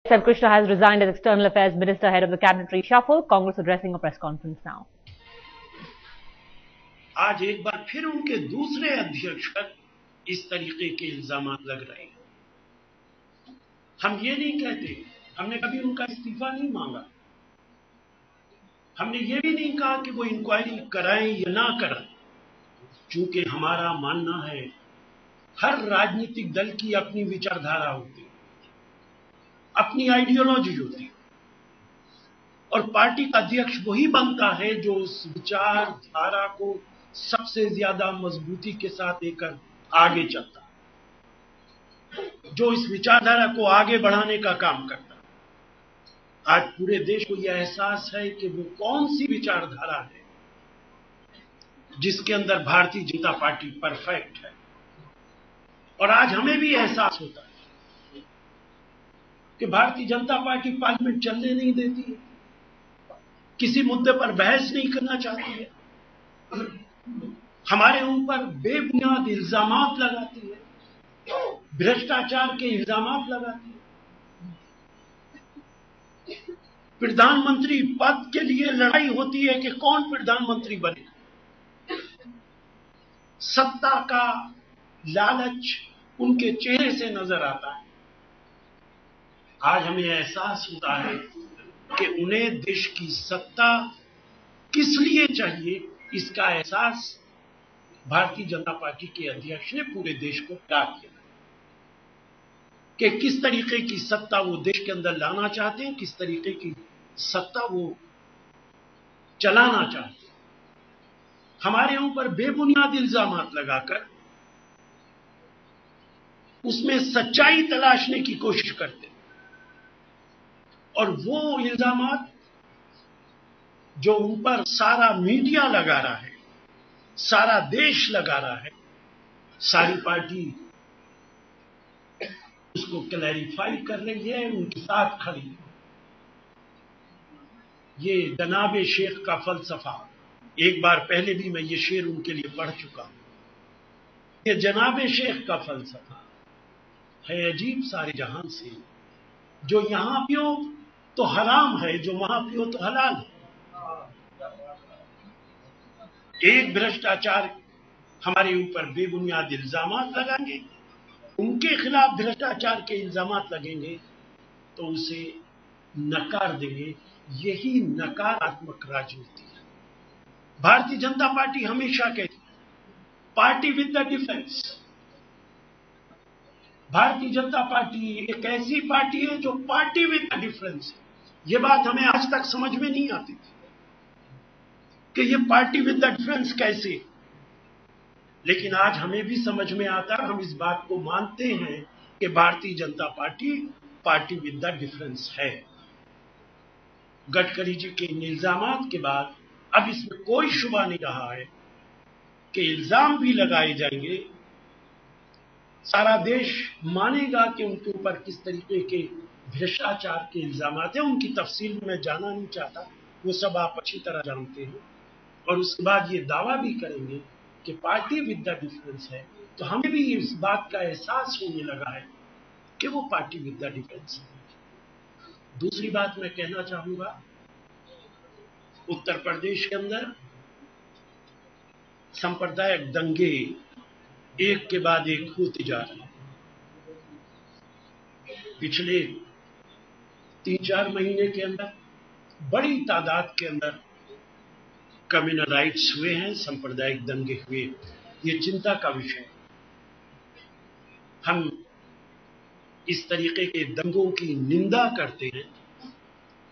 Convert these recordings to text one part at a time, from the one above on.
S. Krishna has resigned as External Affairs Minister ahead of the cabinet reshuffle. Congress addressing a press conference now. आज एक बार फिर उनके दूसरे अध्यक्ष पर इस तरीके के इल्जाम लग रहे हैं। हम ये नहीं कहते, हमने कभी उनका इस्तीफा नहीं मांगा। हमने ये भी नहीं कहा कि वो इंक्वायरी कराएं या ना कराएं, क्योंकि हमारा मानना है हर राजनीतिक दल की अपनी विचारधारा होती है, अपनी आइडियोलॉजी होती है, और पार्टी का अध्यक्ष वही बनता है जो उस विचारधारा को सबसे ज्यादा मजबूती के साथ लेकर आगे चलता है, जो इस विचारधारा को आगे बढ़ाने का काम करता है। आज पूरे देश को यह एहसास है कि वो कौन सी विचारधारा है जिसके अंदर भारतीय जनता पार्टी परफेक्ट है। और आज हमें भी एहसास होता है कि भारतीय जनता पार्टी पार्लियामेंट चलने नहीं देती है, किसी मुद्दे पर बहस नहीं करना चाहती है, हमारे ऊपर बेबुनियाद इल्जामात लगाती है, भ्रष्टाचार के इल्जामात लगाती है। प्रधानमंत्री पद के लिए लड़ाई होती है कि कौन प्रधानमंत्री बने। सत्ता का लालच उनके चेहरे से नजर आता है। आज हमें एहसास होता है कि उन्हें देश की सत्ता किस लिए चाहिए, इसका एहसास भारतीय जनता पार्टी के अध्यक्ष ने पूरे देश को बता दिया कि किस तरीके की सत्ता वो देश के अंदर लाना चाहते हैं, किस तरीके की सत्ता वो चलाना चाहते हैं। हमारे ऊपर बेबुनियाद इल्जामात लगाकर उसमें सच्चाई तलाशने की कोशिश करते हैं, और वो इल्जामात जो उन पर सारा मीडिया लगा रहा है, सारा देश लगा रहा है, सारी पार्टी उसको क्लैरिफाई कर रही है, उनके साथ खड़ी है। ये जनाबे शेख का फलसफा, एक बार पहले भी मैं ये शेर उनके लिए पढ़ चुका हूं। ये जनाबे शेख का फलसफा है अजीब सारे जहां से, जो यहां पियो तो हराम है, जो वहां पियो तो हलाल है। एक भ्रष्टाचार हमारे ऊपर बेबुनियाद इल्जामात लगाएंगे, उनके खिलाफ भ्रष्टाचार के इल्जामात लगेंगे तो उसे नकार देंगे। यही नकारात्मक राजनीति है। भारतीय जनता पार्टी हमेशा कहती है party with the difference. Bharatiya Janata party एक ऐसी पार्टी है जो पार्टी विद द डिफरेंस है। यह बात हमें आज तक समझ में नहीं आती थी कि यह पार्टी विद द डिफरेंस कैसे, लेकिन आज हमें भी समझ में आता है। हम इस बात को मानते हैं कि Bharatiya Janata party party with the difference है। गडकरी जी के इन इल्जामात के बाद अब इसमें कोई शुबा नहीं रहा है कि इल्जाम भी लगाए जाएंगे, सारा देश मानेगा कि उनके ऊपर किस तरीके के भ्रष्टाचार के इल्जामात हैं। उनकी तफसील में जाना नहीं चाहता, वो सब आप अच्छी तरह जानते हैं। और उसके बाद ये दावा भी करेंगे कि पार्टी विद द डिफरेंस है, तो हमें भी इस बात का एहसास होने लगा है कि वो पार्टी विद द डिफरेंस है। दूसरी बात मैं कहना चाहूंगा, उत्तर प्रदेश के अंदर सांप्रदायिक दंगे एक के बाद एक होते जा रहे हैं। पिछले 3-4 महीने के अंदर बड़ी तादाद के अंदर कम्युनल राइट्स हुए हैं, सांप्रदायिक दंगे हुए। ये चिंता का विषय है। हम इस तरीके के दंगों की निंदा करते हैं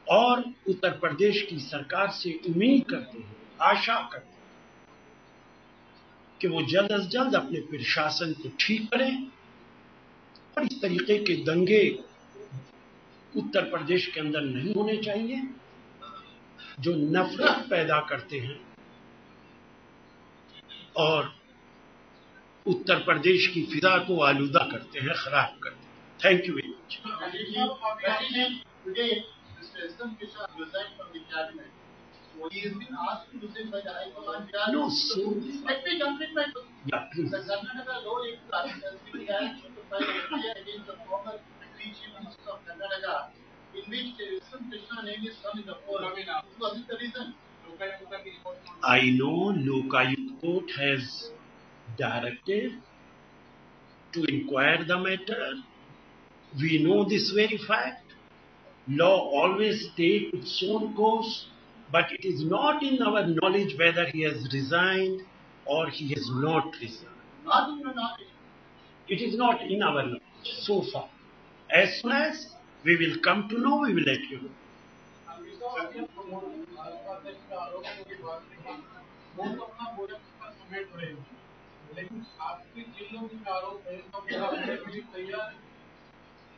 और उत्तर प्रदेश की सरकार से उम्मीद करते हैं, आशा करते हैं कि वो जल्द से जल्द अपने प्रशासन को ठीक करें और इस तरीके के दंगे उत्तर प्रदेश के अंदर नहीं होने चाहिए, जो नफरत पैदा करते हैं और उत्तर प्रदेश की फिजा को आलूदा करते हैं, खराब करते हैं। Thank you very much. He has been asked to resign by the High Command. No, so let me complete my question. Yeah, please. The Karnataka law is speaking against the former Chief Minister of Karnataka, which some Krishna name is come in the forum. Was it the reason? I know Lokayukt Court has directed to inquire the matter. We know this very fact. Law always takes its own course, but it is not in our knowledge whether he has resigned or he has not resigned. Not in your knowledge. It is not in our knowledge so far. As soon as we will come to know, we will let you know.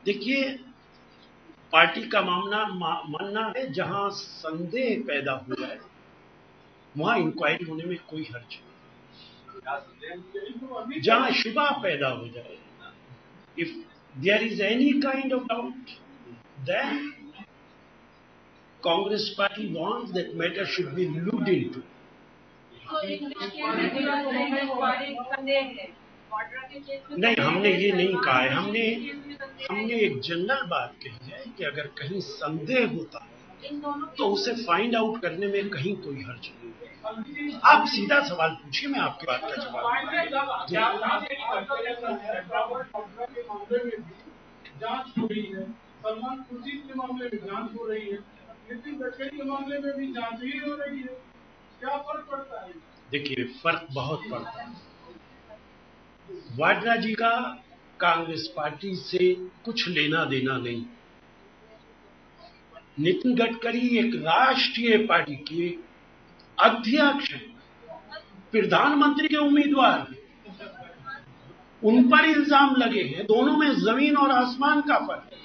देखिए, party का मानना है जहां संदेह पैदा हो जाए वहां इंक्वायरी होने में कोई हर्ज नहीं। जहां शुबा पैदा हो जाए, if there is any kind of doubt, then Congress party wants that matter should be looked into. नहीं, हमने ये नहीं कहा है। हमने एक जनरल बात कही है कि अगर कहीं संदेह होता है तो उसे फाइंड आउट करने में कहीं कोई हर्ज नहीं है। आप सीधा सवाल पूछिए, मैं आपकी बात का जवाब जांच हो रही है, सलमान खुर्शीद के मामले में जांच हो रही है, नितिन गडकरी के मामले में भी जांच ही हो रही है। क्या फर्क पड़ता है? देखिए, फर्क बहुत पड़ता है। वाड्रा जी का कांग्रेस पार्टी से कुछ लेना देना नहीं। नितिन गडकरी एक राष्ट्रीय पार्टी के अध्यक्ष हैं, प्रधानमंत्री के उम्मीदवार हैं, उन पर इल्जाम लगे हैं। दोनों में जमीन और आसमान का फर्क है।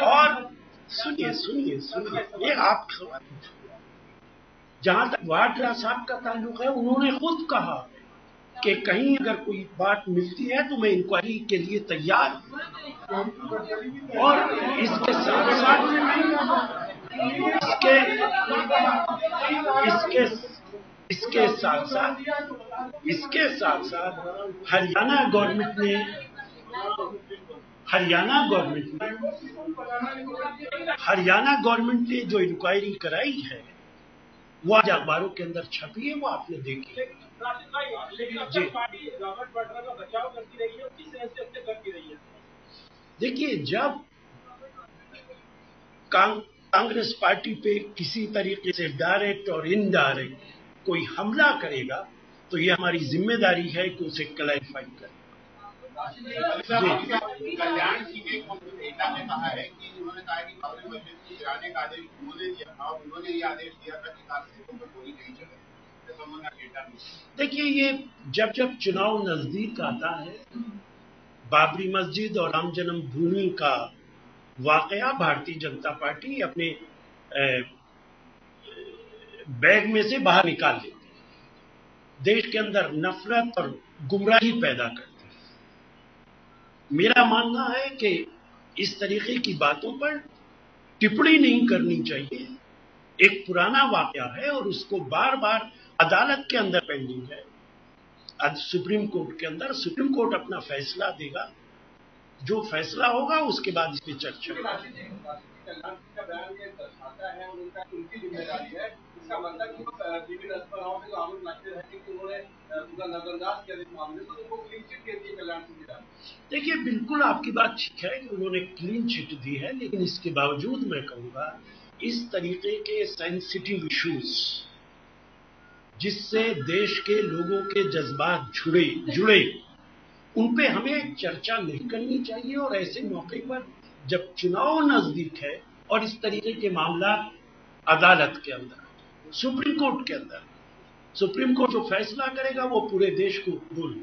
और सुनिए, ये आप सवाल जहां तक वाड्रा साहब का ताल्लुक है, उन्होंने खुद कहा कि कहीं अगर कोई बात मिलती है तो मैं इंक्वायरी के लिए तैयार हूं। और इसके साथ साथ हरियाणा गवर्नमेंट ने जो इंक्वायरी कराई है वो आज अखबारों के अंदर छपी है, वो आपने देखी है। देखिए, जब कांग्रेस पार्टी पे किसी तरीके से डायरेक्ट और इनडायरेक्ट कोई हमला करेगा तो ये हमारी जिम्मेदारी है कि उसे क्लैरिफाई करें। कल्याण सिंह के नेता ने कहा है कि उन्होंने कहा कि बाबरी मस्जिद को गिराने का आदेश उन्होंने दिया था और उन्होंने ये आदेश दिया था कि कांग्रेस में गोली नहीं चले। देखिए, ये जब चुनाव नजदीक आता है, बाबरी मस्जिद और राम जन्मभूमि का वाकया भारतीय जनता पार्टी अपने बैग में से बाहर निकाल लेती है, देश के अंदर नफरत और गुमराही पैदा करती है। मेरा मानना है कि इस तरीके की बातों पर टिप्पणी नहीं करनी चाहिए। एक पुराना वाकया है और उसको बार बार अदालत के अंदर पेंडिंग है, आज सुप्रीम कोर्ट के अंदर। सुप्रीम कोर्ट अपना फैसला देगा, जो फैसला होगा उसके बाद इस पर चर्चा देखिए, बिल्कुल आपकी बात ठीक है कि उन्होंने क्लीन चिट दी है, लेकिन इसके बावजूद मैं कहूंगा इस तरीके के सेंसिटिव इश्यूज जिससे देश के लोगों के जज्बात जुड़े उन पे हमें चर्चा नहीं करनी चाहिए। और ऐसे मौके पर जब चुनाव नजदीक है और इस तरीके के मामला अदालत के अंदर, सुप्रीम कोर्ट के अंदर, सुप्रीम कोर्ट जो फैसला करेगा वो पूरे देश को बोल